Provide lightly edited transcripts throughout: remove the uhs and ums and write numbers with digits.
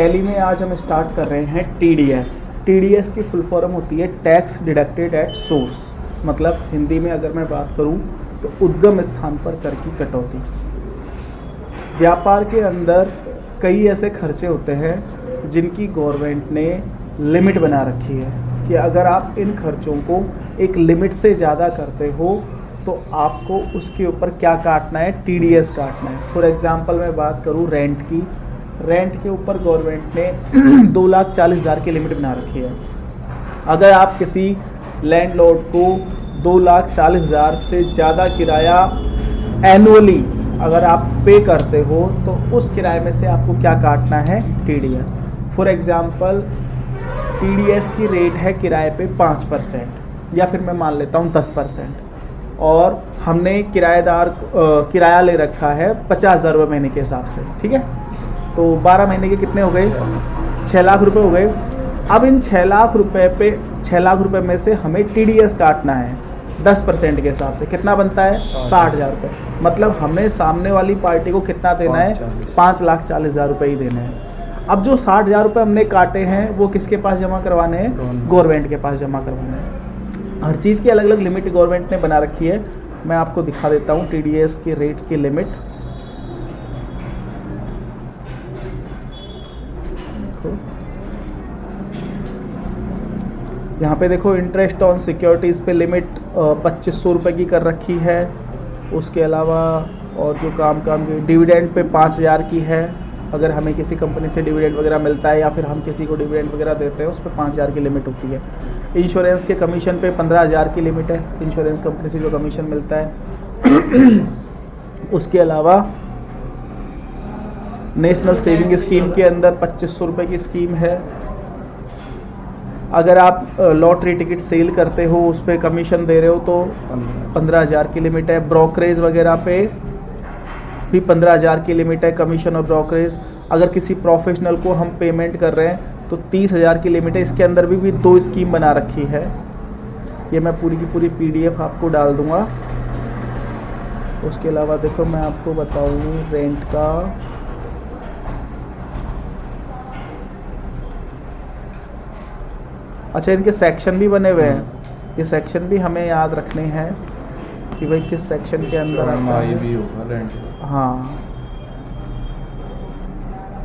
Tally में आज हम स्टार्ट कर रहे हैं टीडीएस। टीडीएस की फुल फॉर्म होती है टैक्स डिडक्टेड एट सोर्स, मतलब हिंदी में अगर मैं बात करूं तो उद्गम स्थान पर कर की कटौती। व्यापार के अंदर कई ऐसे खर्चे होते हैं जिनकी गवर्नमेंट ने लिमिट बना रखी है कि अगर आप इन खर्चों को एक लिमिट से ज़्यादा करते हो तो आपको उसके ऊपर क्या काटना है, टीडीएस काटना है। फॉर एग्जांपल मैं बात करूं रेंट की, रेंट के ऊपर गवर्नमेंट ने 2,40,000 की लिमिट बना रखी है। अगर आप किसी लैंडलॉर्ड को 2,40,000 से ज़्यादा किराया एनुअली अगर आप पे करते हो तो उस किराए में से आपको क्या काटना है, टीडीएस। फॉर एग्जांपल टीडीएस की रेट है किराए पे 5% या फिर मैं मान लेता हूँ 10%, और हमने किराया ले रखा है 50,000 रुपये महीने के हिसाब से, ठीक है। तो 12 महीने के कितने हो गए, 6 लाख रुपए हो गए। अब इन 6 लाख रुपए में से हमें टीडीएस काटना है 10% के हिसाब से, कितना बनता है 60,000 रुपये। मतलब हमें सामने वाली पार्टी को कितना देना है, 5,40,000 रुपये ही देने हैं। अब जो 60,000 रुपये हमने काटे हैं वो किसके पास जमा करवाने हैं, गवर्नमेंट के पास जमा करवाने हैं। हर चीज़ की अलग अलग लिमिट गवर्नमेंट ने बना रखी है। मैं आपको दिखा देता हूँ टीडीएस की रेट्स की लिमिट। देखो यहाँ पे देखो, इंटरेस्ट ऑन सिक्योरिटीज़ पे लिमिट 2,500 रुपये की कर रखी है। उसके अलावा और जो काम डिविडेंड पे 5,000 की है। अगर हमें किसी कंपनी से डिविडेंड वगैरह मिलता है या फिर हम किसी को डिविडेंड वगैरह देते हैं उस पर 5,000 की लिमिट होती है। इंश्योरेंस के कमीशन पे 15,000 की लिमिट है, इंश्योरेंस कंपनी से जो कमीशन मिलता है। उसके अलावा नेशनल सेविंग स्कीम के अंदर 2,500 रुपये की स्कीम है। अगर आप लॉटरी टिकट सेल करते हो उस पर कमीशन दे रहे हो तो 15,000 की लिमिट है। ब्रोकरेज वगैरह पे भी 15,000 की लिमिट है, कमीशन और ब्रोकरेज। अगर किसी प्रोफेशनल को हम पेमेंट कर रहे हैं तो 30,000 की लिमिट है। इसके अंदर भी 2 स्कीम बना रखी है। ये मैं पूरी की पूरी पीडीएफ आपको डाल दूंगा। उसके अलावा देखो मैं आपको बताऊँ रेंट का, अच्छा इनके सेक्शन भी बने हुए हैं। ये सेक्शन भी हमें याद रखने हैं कि भाई किस सेक्शन के अंदर आता है। भी होगा रेंट, हाँ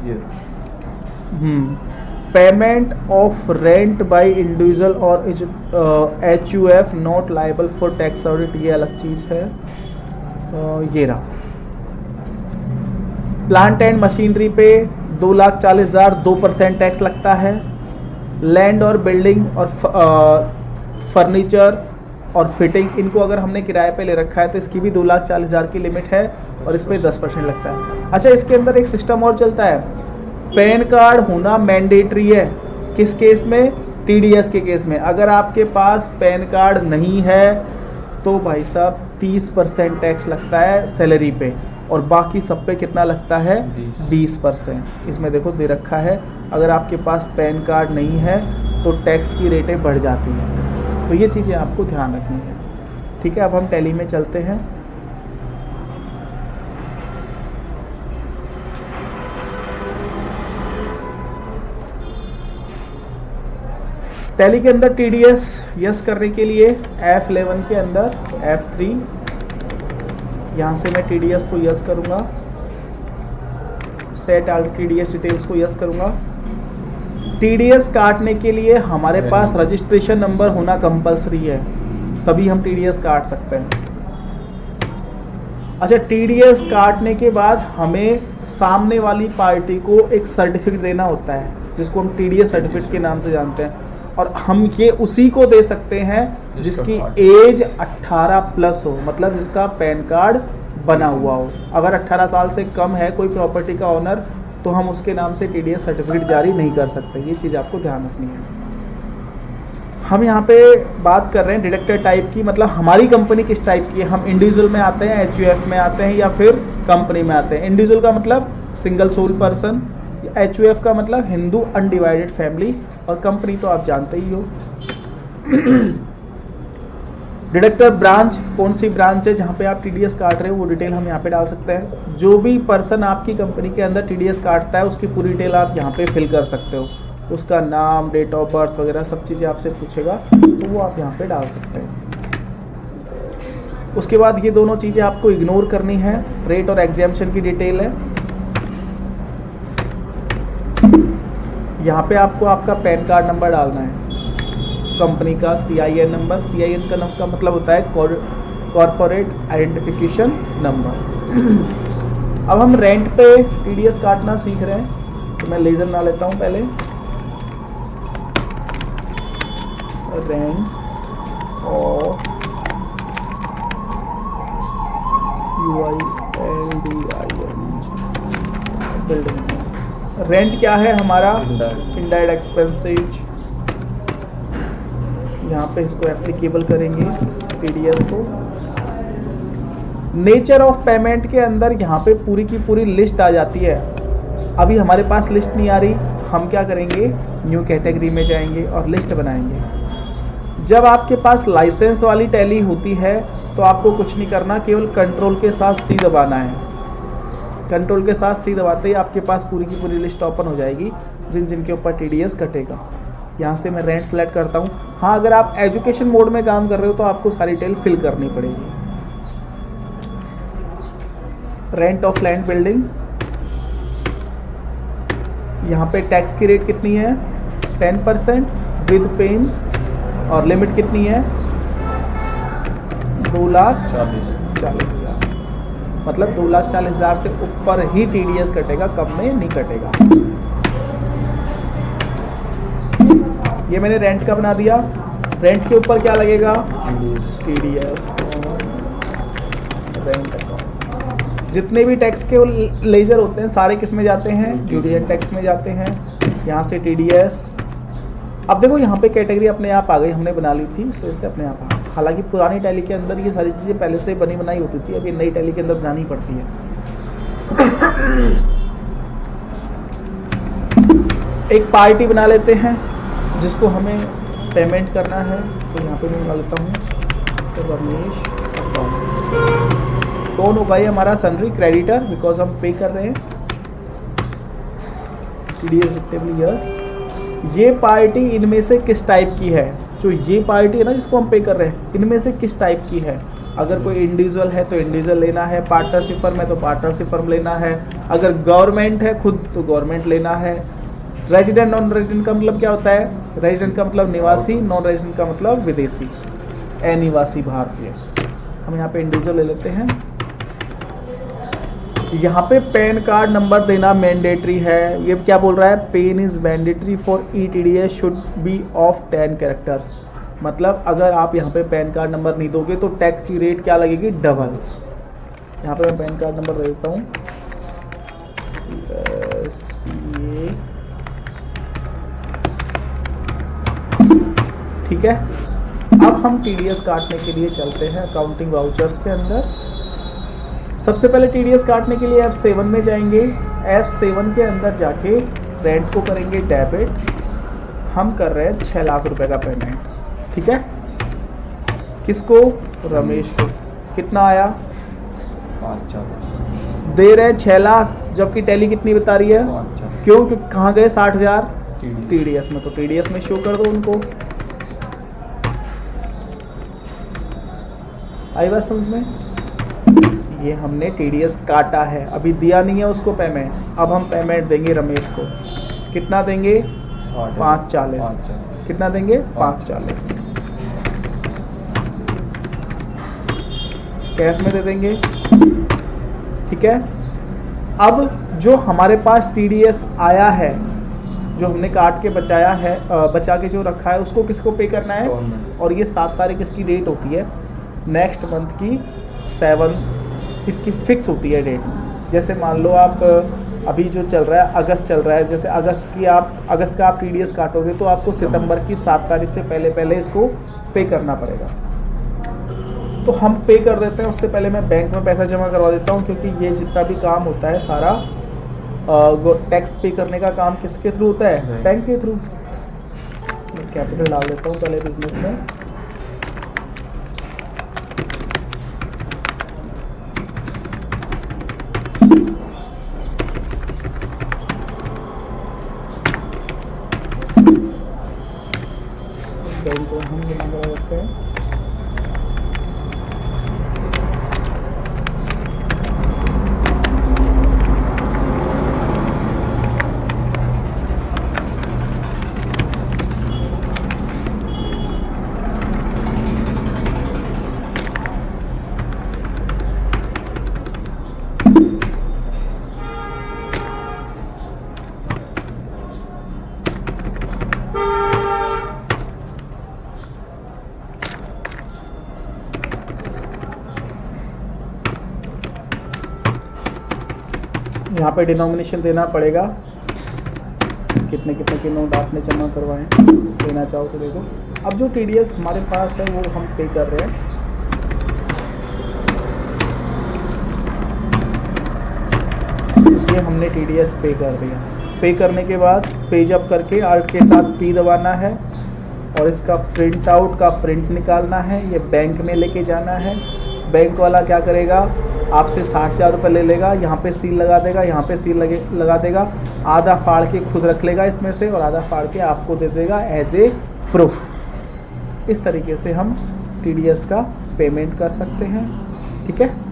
ये payment of rent by individual और HUF not liable for tax audit, ये अलग चीज़ है। ये रहा। प्लांट एंड मशीनरी पे 2,40,000 2% टैक्स लगता है। लैंड और बिल्डिंग और फर्नीचर और फिटिंग, इनको अगर हमने किराए पे ले रखा है तो इसकी भी 2,40,000 की लिमिट है और इस पर 10% लगता है। अच्छा इसके अंदर एक सिस्टम और चलता है, पैन कार्ड होना मैंडेटरी है। किस केस में, टीडीएस के केस में। अगर आपके पास पैन कार्ड नहीं है तो भाई साहब 30% टैक्स लगता है सैलरी पे, और बाकी सब पे कितना लगता है, 20%। इसमें देखो दे रखा है, अगर आपके पास पैन कार्ड नहीं है तो टैक्स की रेटें बढ़ जाती हैं। तो ये चीज़ें आपको ध्यान रखनी है, ठीक है। अब हम टैली में चलते हैं। टैली के अंदर टीडीएस यस करने के लिए F11 के अंदर F3, यहाँ से मैं टीडीएस को यस करूँगा, सेट ऑल टीडीएस डिटेल्स को यस करूँगा। टीडीएस काटने के लिए हमारे पास रजिस्ट्रेशन नंबर होना कंपलसरी है, तभी हम टीडीएस काट सकते हैं। अच्छा टीडीएस काटने के बाद हमें सामने वाली पार्टी को एक सर्टिफिकेट देना होता है जिसको हम टीडीएस सर्टिफिकेट के नाम से जानते हैं, और हम ये उसी को दे सकते हैं जिसकी एज 18+ हो, मतलब जिसका पैन कार्ड बना हुआ हो। अगर 18 साल से कम है कोई प्रॉपर्टी का ओनर तो हम उसके नाम से टीडीएस सर्टिफिकेट जारी नहीं कर सकते। ये चीज़ आपको ध्यान रखनी है। हम यहाँ पे बात कर रहे हैं डिडक्टेड टाइप की, मतलब हमारी कंपनी किस टाइप की है। हम इंडिविजुअल में आते हैं, HUF में आते हैं या फिर कंपनी में आते हैं। इंडिविजुअल का मतलब सिंगल सोल पर्सन, HUF का मतलब हिंदू अनडिवाइडेड फैमिली, और कंपनी तो आप जानते ही हो। डिडक्टर ब्रांच, कौन सी ब्रांच है जहाँ पे आप टीडीएस काट रहे हो वो डिटेल हम यहाँ पे डाल सकते हैं। जो भी पर्सन आपकी कंपनी के अंदर टीडीएस काटता है उसकी पूरी डिटेल आप यहाँ पे फिल कर सकते हो। उसका नाम, डेट ऑफ बर्थ वगैरह सब चीज़ें आपसे पूछेगा तो वो आप यहाँ पे डाल सकते हैं। उसके बाद ये दोनों चीज़ें आपको इग्नोर करनी है। रेट और एग्जाम्पशन की डिटेल है। यहाँ पे आपको आपका पैन कार्ड नंबर डालना है, कंपनी का CIN नंबर। CIN का मतलब होता है कॉर्पोरेट आइडेंटिफिकेशन नंबर। अब हम रेंट पे टीडीएस काटना सीख रहे हैं तो मैं लेजर ना लेता हूँ पहले। Rent of building. रेंट क्या है हमारा? Indirect expenses. यहाँ पे इसको एप्लीकेबल करेंगे टीडीएस को। नेचर ऑफ पेमेंट के अंदर यहाँ पे पूरी की पूरी लिस्ट आ जाती है। अभी हमारे पास लिस्ट नहीं आ रही, हम क्या करेंगे, न्यू कैटेगरी में जाएंगे और लिस्ट बनाएंगे। जब आपके पास लाइसेंस वाली टैली होती है तो आपको कुछ नहीं करना, केवल कंट्रोल के साथ सी दबाना है। कंट्रोल के साथ सी दबाते ही आपके पास पूरी की पूरी लिस्ट ओपन हो जाएगी जिन जिनके ऊपर टीडीएस कटेगा। यहाँ से मैं रेंट सेलेक्ट करता हूँ। हाँ, अगर आप एजुकेशन मोड में काम कर रहे हो तो आपको सारी डिटेल फिल करनी पड़ेगी। रेंट ऑफ लैंड बिल्डिंग, यहाँ पे टैक्स की रेट कितनी है? 10% विद पेन, और लिमिट कितनी है? 2,40,000। मतलब 2,40,000 से ऊपर ही टीडीएस कटेगा, कम में नहीं कटेगा। ये मैंने रेंट का बना दिया। रेंट के ऊपर क्या लगेगा? TDS rent account. जितने भी टैक्स के लेजर होते हैं सारे किस में जाते हैं? ड्यूटी एंड टैक्स में जाते हैं। यहाँ से टीडीएस। अब देखो यहाँ पे कैटेगरी अपने आप आ गई, हमने बना ली थी इससे अपने आप। हालांकि पुरानी टैली के अंदर ये सारी चीज़ें पहले से बनी बनाई होती थी, अभी नई टैली के अंदर बनानी पड़ती है। एक पार्टी बना लेते हैं जिसको हमें पेमेंट करना है, तो यहाँ पे मैं बना लेता हूँ तो रमेश अकाउंट। कौन होगा ये? हमारा सन्ड्री क्रेडिटर, बिकॉज हम पे कर रहे हैं टीडीएस यस। ये पार्टी इनमें से किस टाइप की है? जो ये पार्टी है ना जिसको हम पे कर रहे हैं, इनमें से किस टाइप की है? अगर कोई इंडिविजुअल है तो इंडिविजुअल लेना है, पार्टनरशिप फर्म है तो पार्टनरशिप फर्म लेना है, अगर गवर्नमेंट है खुद तो गवर्नमेंट लेना है। रेजिडेंट नॉन रेजिडेंट का मतलब क्या होता है? रेजिडेंट का मतलब निवासी, नॉन रेजिडेंट का मतलब विदेशी, अनिवासी भारतीय। हम यहाँ पे इंडिविजुअल ले लेते हैं। यहाँ पे पैन कार्ड नंबर देना मैंडेटरी है। ये क्या बोल रहा है? Pan is mandatory for eTDS should be of 10 characters. मतलब अगर आप यहाँ पे पैन कार्ड नंबर नहीं दोगे तो टैक्स की रेट क्या लगेगी? डबल। यहाँ पे मैं पैन कार्ड नंबर दे देता हूँ, ठीक है। अब हम टीडीएस काटने के लिए चलते हैं अकाउंटिंग वाउचर्स के अंदर। सबसे पहले टीडीएस काटने के लिए F7 में जाएंगे। F7 के अंदर जाके रेंट को करेंगे डेबिट। हम कर रहे हैं 6 लाख रुपए का पेमेंट, ठीक है। किसको? रमेश को। कितना आया? 5,000 दे रहे हैं 6 लाख, जबकि टैली कितनी बता रही है? क्यों? कहाँ गए 60,000? टीडीएस में। तो टीडीएस में शो कर दो उनको। आई बात समझ में? ये हमने टीडीएस काटा है, अभी दिया नहीं है उसको पेमेंट। अब हम पेमेंट देंगे रमेश को। कितना देंगे? 5,40,000। कितना देंगे? 5,40,000 कैश में दे देंगे, ठीक है। अब जो हमारे पास टीडीएस आया है, जो हमने काट के बचाया है, बचा के जो रखा है, उसको किसको पे करना है? और ये 7 तारीख इसकी डेट होती है, नेक्स्ट मंथ की 7 इसकी फिक्स होती है डेट। जैसे मान लो आप अभी जो चल रहा है अगस्त चल रहा है, जैसे अगस्त का आप टीडीएस काटोगे तो आपको सितंबर की 7 तारीख से पहले इसको पे करना पड़ेगा। तो हम पे कर देते हैं। उससे पहले मैं बैंक में पैसा जमा करवा देता हूँ, क्योंकि ये जितना भी काम होता है सारा टैक्स पे करने का काम किसके थ्रू होता है? बैंक के थ्रू। मैं कैपिटल डाल देता हूँ पहले बिजनेस में। बैंक में हम जमा करा देते हैं। यहाँ पे डिनोमिनेशन देना पड़ेगा, कितने कितने के नोट आपने जमा करवाए, देना चाहो तो दे दो। अब जो टीडीएस हमारे पास है वो हम पे कर रहे हैं। ये हमने टीडीएस पे कर दिया। पे करने के बाद पेज अप करके आल्ट के साथ पी दबाना है और इसका प्रिंट आउट का प्रिंट निकालना है। ये बैंक में लेके जाना है। बैंक वाला क्या करेगा, आपसे 60,000 रुपये ले लेगा, यहाँ पे सील लगा देगा, यहाँ पे सील लगा देगा, आधा फाड़ के खुद रख लेगा इसमें से और आधा फाड़ के आपको दे देगा एज ए प्रूफ। इस तरीके से हम टीडीएस का पेमेंट कर सकते हैं। ठीक है।